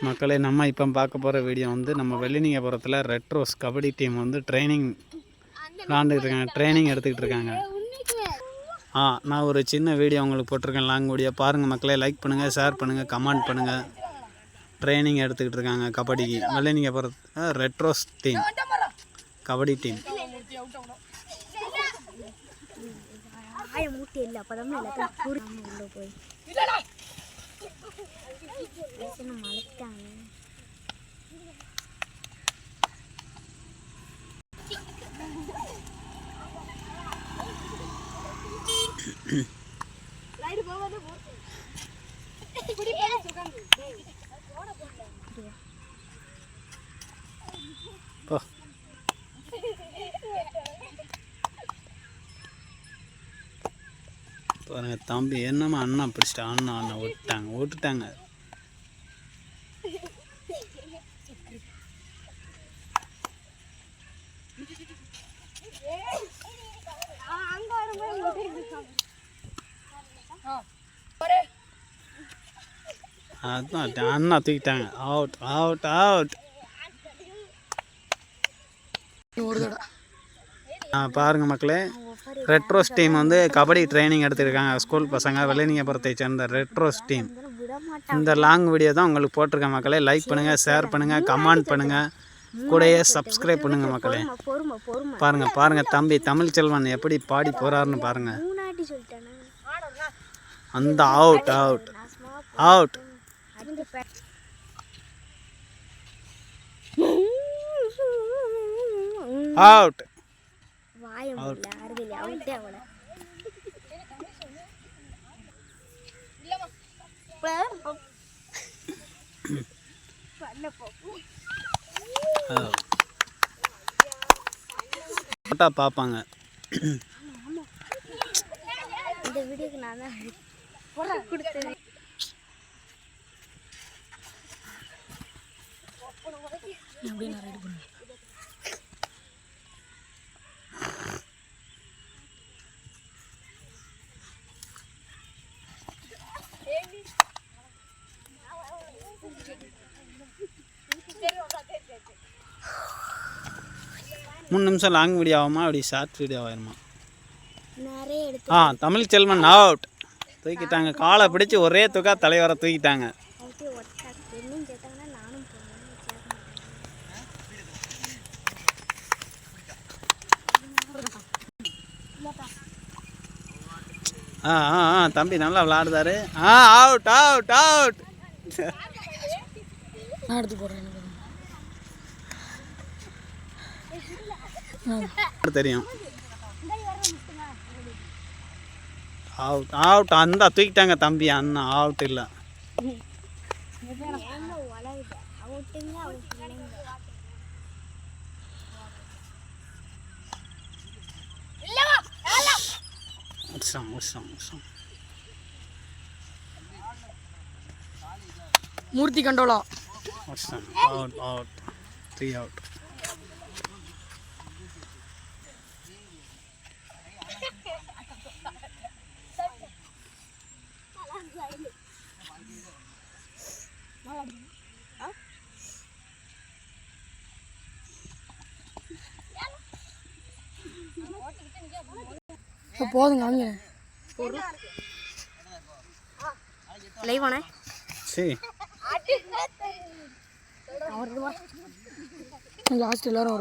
மக்களே, நம்ம இப்போ பார்க்க போகிற வீடியோ வந்து நம்ம வெள்ளினிங்கபுரத்தில் ரெட் ரோஸ் கபடி டீம் வந்து ட்ரைனிங் எடுத்துக்கிட்டு இருக்காங்க. நான் ஒரு சின்ன வீடியோ உங்களுக்கு போட்டிருக்கேன், லாங் வீடியோ பாருங்கள் மக்களே. லைக் பண்ணுங்கள், ஷேர் பண்ணுங்கள், கமெண்ட் பண்ணுங்கள். ட்ரைனிங் எடுத்துக்கிட்டு இருக்காங்க கபடிக்கு. வெள்ளினிங்கபுரத்தில் red rose team kabaddi team. பாருங்க தம்பி, என்னம்மா அண்ணா பிடிச்சிட்டா, அண்ணா ஓட்டுட்டாங்க. அதான் அண்ணா தூக்கிட்டாங்க. Out out out. பாருங்க மக்களே, ரெட் ரோஸ் டீம் வந்து கபடி ட்ரைனிங் எடுத்துருக்காங்க. ஸ்கூல் பசங்க, வெள்ளினிங்கபுரத்தை சேர்ந்த ரெட் ரோஸ் டீம். இந்த லாங் வீடியோ தான் உங்களுக்கு போட்டிருக்கேன் மக்களே. லைக் பண்ணுங்கள், ஷேர் பண்ணுங்கள், கமெண்ட் பண்ணுங்கள், கூடயே சப்ஸ்கிரைப் பண்ணுங்கள் மக்களே. பாருங்கள் தம்பி தமிழ்ச்செல்வன் எப்படி பாடி போகிறாருன்னு பாருங்கள். அந்த அவுட் அவுட் அவுட். அவுட் பார்ப்பாங்க. இந்த வீடியோக்கு நான் தான் கொடுத்தேன். நான் ரெடி பண்ணேன். மூணு நிமிஷம் லாங் வீடியோ ஆகுமா, அப்படி ஷார்ட் வீடியோ ஆயிருமா? தமிழ்ச்செல்வன் அவுட். தூக்கிட்டாங்க, காலை பிடிச்சி ஒரே தூக்கா தலைவரை தூக்கிட்டாங்க. தம்பி நல்லா விளையாடுதாரு. Out out out. எடுத்து போடுறேன், தெரியும். Out out. அந்த தூக்கிட்டாங்க தம்பி, அண்ணா அவுட் இல்லை. மூர்த்தி கண்டோலா அவுட் அவுட். 3 அவுட். போதுங்க அவங்க லைவானே. சரி, லாஸ்ட் எல்லாரும்